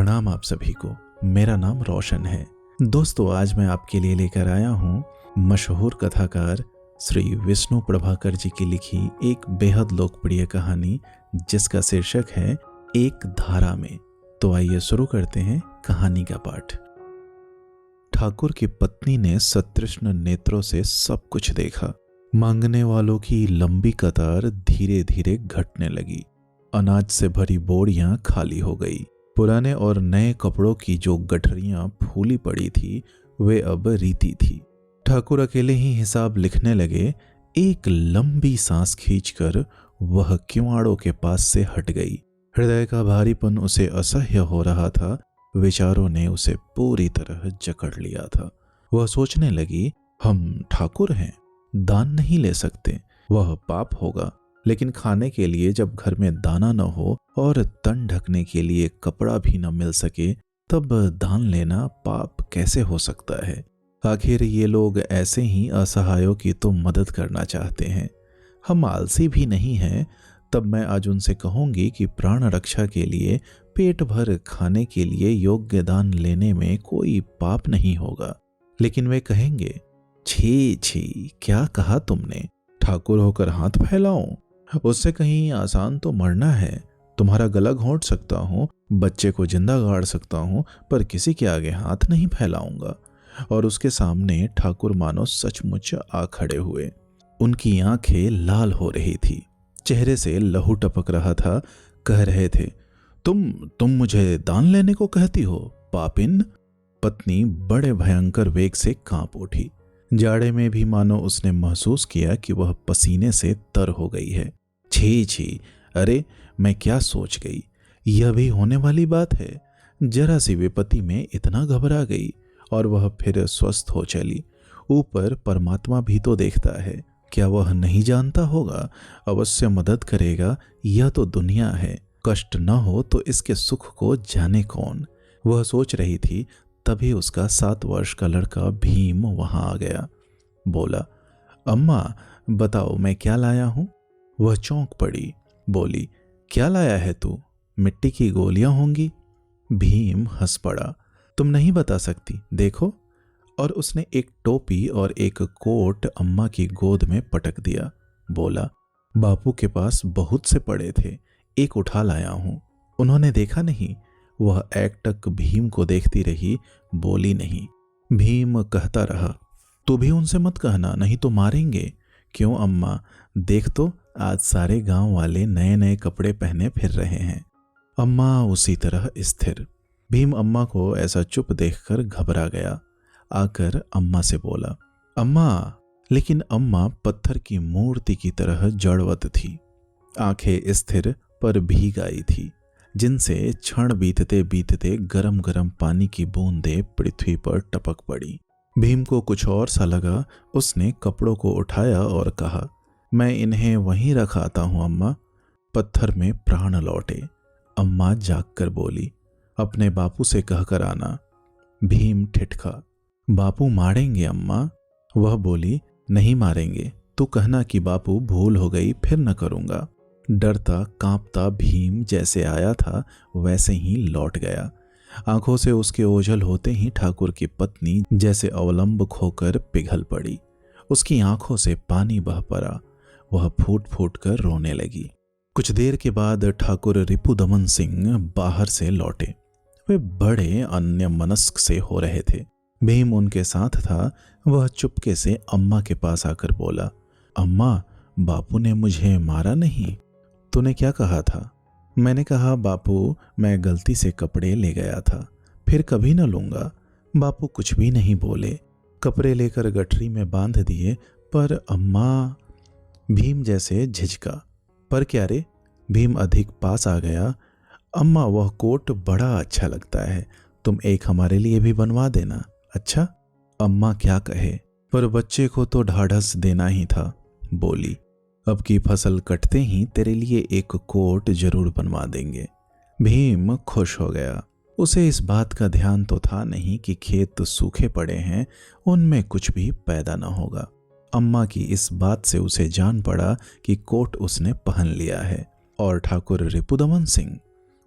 प्रणाम आप सभी को। मेरा नाम रोशन है। दोस्तों, आज मैं आपके लिए लेकर आया हूँ मशहूर कथाकार श्री विष्णु प्रभाकर जी की लिखी एक बेहद लोकप्रिय कहानी जिसका शीर्षक है एक धारा में। तो आइए शुरू करते हैं कहानी का पाठ। ठाकुर की पत्नी ने सतृष्ण नेत्रों से सब कुछ देखा। मांगने वालों की लंबी कतार धीरे धीरे घटने लगी। अनाज से भरी बोरियां खाली हो गई। पुराने और नए कपड़ों की जो गठरियां फूली पड़ी थी वे अब रीती थी। ठाकुर अकेले ही हिसाब लिखने लगे। एक लंबी सांस खींचकर वह किवाड़ों के पास से हट गई। हृदय का भारीपन उसे असह्य हो रहा था। विचारों ने उसे पूरी तरह जकड़ लिया था। वह सोचने लगी, हम ठाकुर हैं, दान नहीं ले सकते, वह पाप होगा। लेकिन खाने के लिए जब घर में दाना न हो और तन ढकने के लिए कपड़ा भी न मिल सके तब दान लेना पाप कैसे हो सकता है। आखिर ये लोग ऐसे ही असहायों की तो मदद करना चाहते हैं। हम आलसी भी नहीं हैं। तब मैं आज उनसे कहूंगी कि प्राण रक्षा के लिए पेट भर खाने के लिए योग्य दान लेने में कोई पाप नहीं होगा। लेकिन वे कहेंगे, छी छी, क्या कहा तुमने, ठाकुर होकर हाथ फैलाऊं, उससे कहीं आसान तो मरना है। तुम्हारा गला घोंट सकता हूँ, बच्चे को जिंदा गाड़ सकता हूँ, पर किसी के आगे हाथ नहीं फैलाऊंगा। और उसके सामने ठाकुर मानो सचमुच आ खड़े हुए। उनकी आंखें लाल हो रही थी, चेहरे से लहू टपक रहा था। कह रहे थे, तुम मुझे दान लेने को कहती हो, पापिन। पत्नी बड़े भयंकर वेग से कांप उठी। जाड़े में भी मानो उसने महसूस किया कि वह पसीने से तर हो गई है। छी छी, अरे मैं क्या सोच गई, यह भी होने वाली बात है। जरा सी विपत्ति में इतना घबरा गई और वह फिर स्वस्थ हो चली। ऊपर परमात्मा भी तो देखता है, क्या वह नहीं जानता होगा, अवश्य मदद करेगा। यह तो दुनिया है, कष्ट न हो तो इसके सुख को जाने कौन। वह सोच रही थी, तभी उसका 7 वर्ष का लड़का भीम वहां आ गया। बोला, अम्मा बताओ मैं क्या लाया हूं। वह चौंक पड़ी, बोली, क्या लाया है तू, मिट्टी की गोलियां होंगी। भीम हंस पड़ा, तुम नहीं बता सकती, देखो। और उसने एक टोपी और एक कोट अम्मा की गोद में पटक दिया। बोला, बापू के पास बहुत से पड़े थे, एक उठा लाया हूं। उन्होंने देखा नहीं। वह एकटक भीम को देखती रही, बोली नहीं। भीम कहता रहा, तू भी उनसे मत कहना, नहीं तो मारेंगे। क्यों अम्मा, देख तो आज सारे गांव वाले नए नए कपड़े पहने फिर रहे हैं। अम्मा उसी तरह स्थिर। भीम अम्मा को ऐसा चुप देखकर घबरा गया। आकर अम्मा से बोला, अम्मा। लेकिन अम्मा पत्थर की मूर्ति की तरह जड़वत थी। आंखें स्थिर पर भीग आई थी, जिनसे क्षण बीतते बीतते गरम गरम पानी की बूंदें पृथ्वी पर टपक पड़ी। भीम को कुछ और सा लगा। उसने कपड़ों को उठाया और कहा, मैं इन्हें वहीं रख आता हूं अम्मा। पत्थर में प्राण लौटे। अम्मा जागकर बोली, अपने बापू से कहकर आना। भीम ठिठका, बापू मारेंगे अम्मा। वह बोली, नहीं मारेंगे, तू कहना कि बापू भूल हो गई, फिर न करूंगा। डरता कांपता भीम जैसे आया था वैसे ही लौट गया। आंखों से उसके ओझल होते ही ठाकुर की पत्नी जैसे अवलंब खोकर पिघल पड़ी। उसकी आंखों से पानी बह पड़ा। वह फूट फूट कर रोने लगी। कुछ देर के बाद ठाकुर रिपुदमन सिंह बाहर से लौटे। वे बड़े अन्यमनस्क से हो रहे थे। भीम उनके साथ था। वह चुपके से अम्मा के पास आकर बोला, अम्मा, बापू ने मुझे मारा नहीं। तूने क्या कहा था? मैंने कहा, बापू मैं गलती से कपड़े ले गया था, फिर कभी न लूंगा। बापू कुछ भी नहीं बोले। कपड़े लेकर गठरी में बांध दिए। पर अम्मा। भीम जैसे झिझका। पर क्या रे? भीम अधिक पास आ गया। अम्मा, वह कोट बड़ा अच्छा लगता है, तुम एक हमारे लिए भी बनवा देना। अच्छा। अम्मा क्या कहे, पर बच्चे को तो ढाढ़स देना ही था। बोली, अब की फसल कटते ही तेरे लिए एक कोट जरूर बनवा देंगे। भीम खुश हो गया। उसे इस बात का ध्यान तो था नहीं कि खेत सूखे पड़े हैं, उनमें कुछ भी पैदा न होगा। अम्मा की इस बात से उसे जान पड़ा कि कोट उसने पहन लिया है। और ठाकुर रिपुदमन सिंह,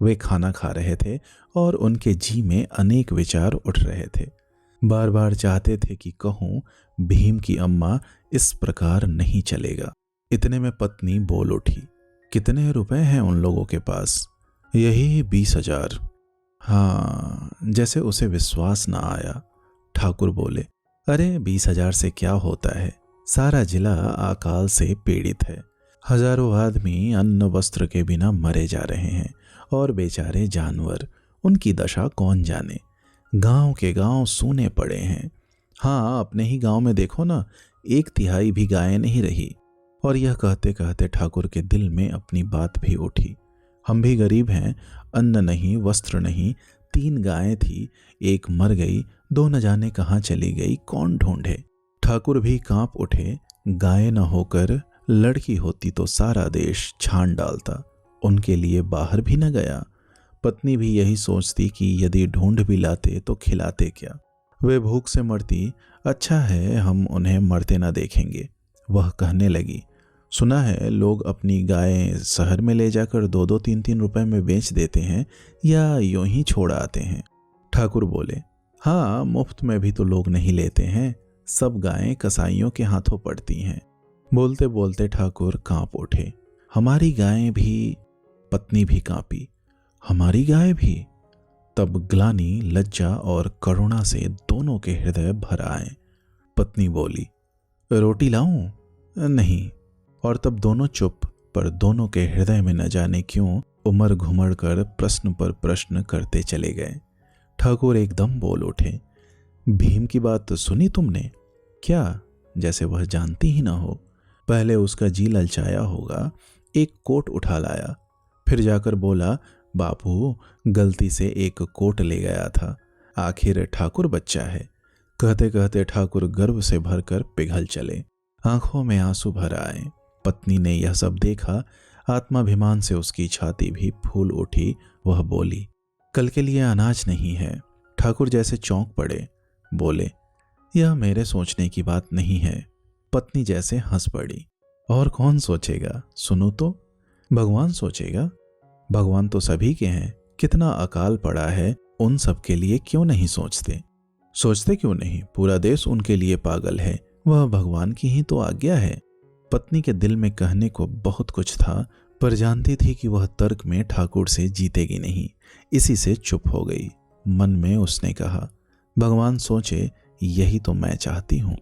वे खाना खा रहे थे और उनके जी में अनेक विचार उठ रहे थे। बार बार चाहते थे कि कहूं, भीम की अम्मा, इस प्रकार नहीं चलेगा। इतने में पत्नी बोल उठी, कितने रुपए हैं उन लोगों के पास? यही 20,000। हाँ, जैसे उसे विश्वास ना आया। ठाकुर बोले, अरे 20,000 से क्या होता है? सारा जिला अकाल से पीड़ित है। हजारों आदमी अन्न वस्त्र के बिना मरे जा रहे हैं और बेचारे जानवर, उनकी दशा कौन जाने। गांव के गांव सूने पड़े हैं। हाँ, अपने ही गांव में देखो ना, 1/3 भी गायें नहीं रही। और यह कहते कहते ठाकुर के दिल में अपनी बात भी उठी। हम भी गरीब हैं, अन्न नहीं, वस्त्र नहीं। 3 गायें थी, एक मर गई, 2 न जाने कहाँ चली गई, कौन ढूंढे। ठाकुर भी कांप उठे। गाय न होकर लड़की होती तो सारा देश छान डालता। उनके लिए बाहर भी न गया। पत्नी भी यही सोचती कि यदि ढूंढ भी लाते तो खिलाते क्या। वे भूख से मरती। अच्छा है हम उन्हें मरते न देखेंगे। वह कहने लगी, सुना है लोग अपनी गायें शहर में ले जाकर 2-2, 3-3 रुपए में बेच देते हैं या यूं ही छोड़ आते हैं। ठाकुर बोले, हाँ, मुफ्त में भी तो लोग नहीं लेते हैं। सब गायें कसाईयों के हाथों पड़ती हैं। बोलते बोलते ठाकुर कांप उठे। हमारी गायें भी। पत्नी भी कांपी, हमारी गाय भी। तब ग्लानि, लज्जा और करुणा से दोनों के हृदय भर आए। पत्नी बोली, रोटी लाऊं? नहीं। और तब दोनों चुप, पर दोनों के हृदय में न जाने क्यों उमड़ घुमड़ कर प्रश्न पर प्रश्न करते चले गए। ठाकुर एकदम बोल उठे, भीम की बात सुनी तुमने? क्या? जैसे वह जानती ही ना हो। पहले उसका जी ललचाया होगा, एक कोट उठा लाया, फिर जाकर बोला, बापू गलती से एक कोट ले गया था, आखिर ठाकुर बच्चा है। कहते कहते ठाकुर गर्व से भरकर पिघल चले। आंखों में आंसू भर आए। पत्नी ने यह सब देखा। आत्माभिमान से उसकी छाती भी फूल उठी। वह बोली, कल के लिए अनाज नहीं है। ठाकुर जैसे चौंक पड़े। बोले, यह मेरे सोचने की बात नहीं है। पत्नी जैसे हंस पड़ी। और कौन सोचेगा? सुनो तो, भगवान सोचेगा। भगवान तो सभी के हैं। कितना अकाल पड़ा है, उन सब के लिए क्यों नहीं सोचते? सोचते क्यों नहीं? पूरा देश उनके लिए पागल है। वह भगवान की ही तो आज्ञा है। पत्नी के दिल में कहने को बहुत कुछ था, पर जानती थी कि वह तर्क में ठाकुर से जीतेगी नहीं। इसी से चुप हो गई। मन में उसने कहा, भगवान सोचे, यही तो मैं चाहती हूँ।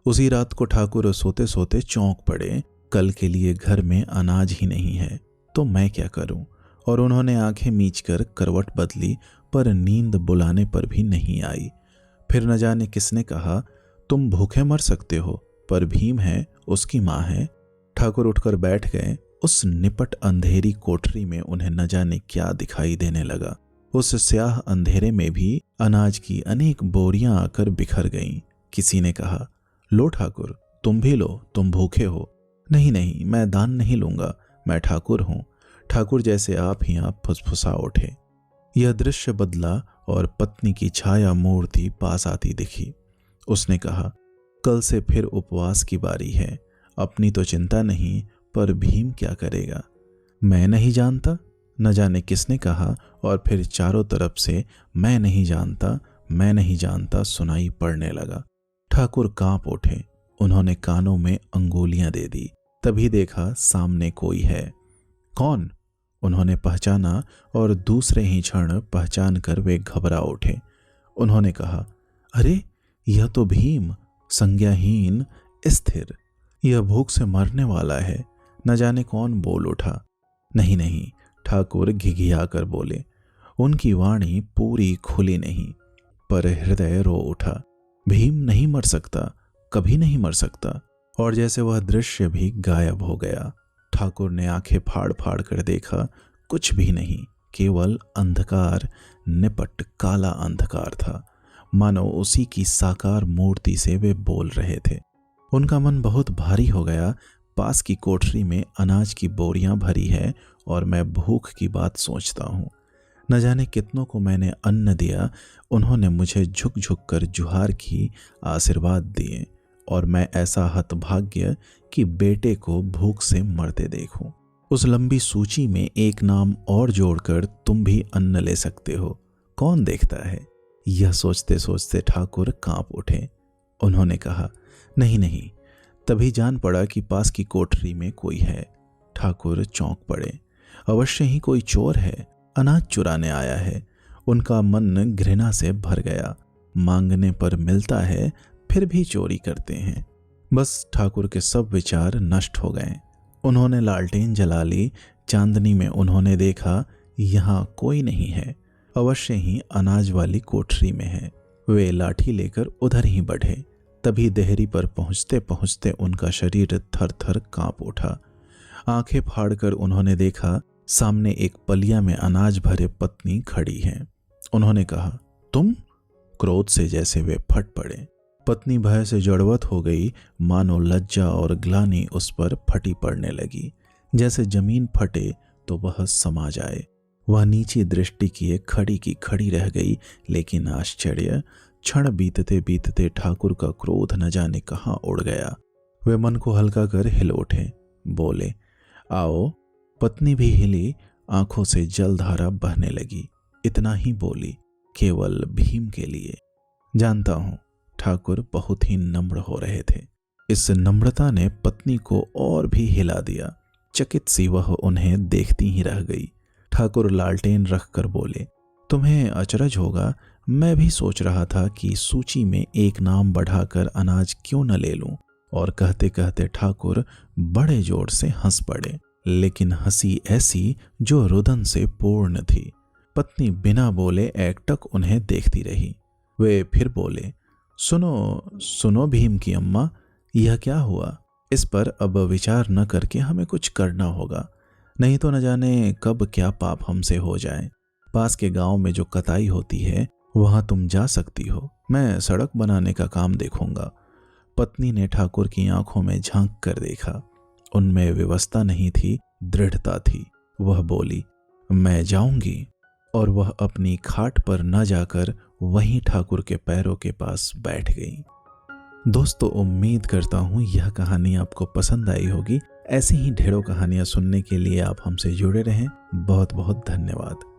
उसी रात को ठाकुर सोते सोते चौंक पड़े। कल के लिए घर में अनाज ही नहीं है, तो मैं क्या करूं? और उन्होंने आंखें मीचकर करवट बदली, पर नींद बुलाने पर भी नहीं आई। फिर न जाने किसने कहा, तुम भूखे मर सकते हो, पर भीम है, उसकी माँ है। ठाकुर उठकर बैठ गए। उस निपट अंधेरी कोठरी में उन्हें न जाने क्या दिखाई देने लगा। उस स्याह अंधेरे में भी अनाज की अनेक बोरियां आकर बिखर गईं। किसी ने कहा, लो ठाकुर, तुम भी लो, तुम भूखे हो। नहीं नहीं, मैं दान नहीं लूंगा, मैं ठाकुर हूं। ठाकुर जैसे आप ही आप फुसफुसा उठे। यह दृश्य बदला और पत्नी की छाया मूर्ति पास आती दिखी। उसने कहा, कल से फिर उपवास की बारी है। अपनी तो चिंता नहीं, पर भीम क्या करेगा? मैं नहीं जानता, न जाने किसने कहा, और फिर चारों तरफ से मैं नहीं जानता, मैं नहीं जानता सुनाई पड़ने लगा। ठाकुर कांप उठे। उन्होंने कानों में अंगुलियां दे दी। तभी देखा सामने कोई है। कौन? उन्होंने पहचाना और दूसरे ही क्षण पहचान कर वे घबरा उठे। उन्होंने कहा, अरे यह तो भीम, संज्ञाहीन, स्थिर। यह भूख से मरने वाला है। न जाने कौन बोल उठा। नहीं नहीं, ठाकुर घिघिया कर बोले। उनकी वाणी पूरी खुली नहीं, पर हृदय रो उठा। भीम नहीं मर सकता, कभी नहीं मर सकता। और जैसे वह दृश्य भी गायब हो गया। ठाकुर ने आंखें फाड़ फाड़ कर देखा, कुछ भी नहीं, केवल अंधकार, निपट काला अंधकार था। मानो उसी की साकार मूर्ति से वे बोल रहे थे। उनका मन बहुत भारी हो गया। पास की कोठरी में अनाज की बोरियां भरी है और मैं भूख की बात सोचता हूँ। न जाने कितनों को मैंने अन्न दिया। उन्होंने मुझे झुक झुक कर जुहार की, आशीर्वाद दिए, और मैं ऐसा हतभाग्य कि बेटे को भूख से मरते देखूं। उस लंबी सूची में एक नाम और जोड़कर तुम भी अन्न ले सकते हो, कौन देखता है? यह सोचते सोचते ठाकुर कांप उठे। उन्होंने कहा, नहीं नहीं। तभी जान पड़ा कि पास की कोठरी में कोई है। ठाकुर चौंक पड़े। अवश्य ही कोई चोर है, अनाज चुराने आया है। उनका मन घृणा से भर गया। मांगने पर मिलता है, फिर भी चोरी करते हैं। बस ठाकुर के सब विचार नष्ट हो गए। उन्होंने लालटेन जला ली। चांदनी में उन्होंने देखा यहाँ कोई नहीं है, अवश्य ही अनाज वाली कोठरी में है। वे लाठी लेकर उधर ही बढ़े। तभी देहरी पर पहुंचते पहुंचते उनका शरीर थर थर कांप उठा। आंखें फाड़कर उन्होंने देखा सामने एक पलिया में अनाज भरे पत्नी खड़ी है। उन्होंने कहा, तुम? क्रोध से जैसे वे फट पड़े। पत्नी भय से जड़वत हो गई, मानो लज्जा और ग्लानि उस पर फटी पड़ने लगी। जैसे जमीन फटे तो वह समा जाए। वह नीची दृष्टि किए खड़ी की खड़ी रह गई। लेकिन आश्चर्य, क्षण बीतते बीतते ठाकुर का क्रोध न जाने कहाँ उड़ गया। वे मन को हल्का कर हिल उठे, बोले, आओ। पत्नी भी हिली, आंखों से जलधारा बहने लगी। इतना ही बोली, केवल भीम के लिए। जानता हूं ठाकुर बहुत ही नम्र हो रहे थे। इस नम्रता ने पत्नी को और भी हिला दिया। चकित सी वह उन्हें देखती ही रह गई। ठाकुर लालटेन रखकर बोले, तुम्हें अचरज होगा, मैं भी सोच रहा था कि सूची में एक नाम बढ़ाकर अनाज क्यों न ले लूं। और कहते कहते ठाकुर बड़े जोर से हंस पड़े, लेकिन हंसी ऐसी जो रुदन से पूर्ण थी। पत्नी बिना बोले एकटक उन्हें देखती रही। वे फिर बोले, सुनो सुनो भीम की अम्मा, यह क्या हुआ? इस पर अब विचार न करके हमें कुछ करना होगा, नहीं तो न जाने कब क्या पाप हमसे हो जाए। पास के गांव में जो कताई होती है वहां तुम जा सकती हो, मैं सड़क बनाने का काम देखूंगा। पत्नी ने ठाकुर की आंखों में झांक कर देखा। उनमें विवशता नहीं थी, दृढ़ता थी। वह बोली, मैं जाऊंगी। और वह अपनी खाट पर न जाकर वहीं ठाकुर के पैरों के पास बैठ गई। दोस्तों, उम्मीद करता हूँ यह कहानी आपको पसंद आई होगी। ऐसी ही ढेरों कहानियां सुनने के लिए आप हमसे जुड़े रहें। बहुत बहुत धन्यवाद।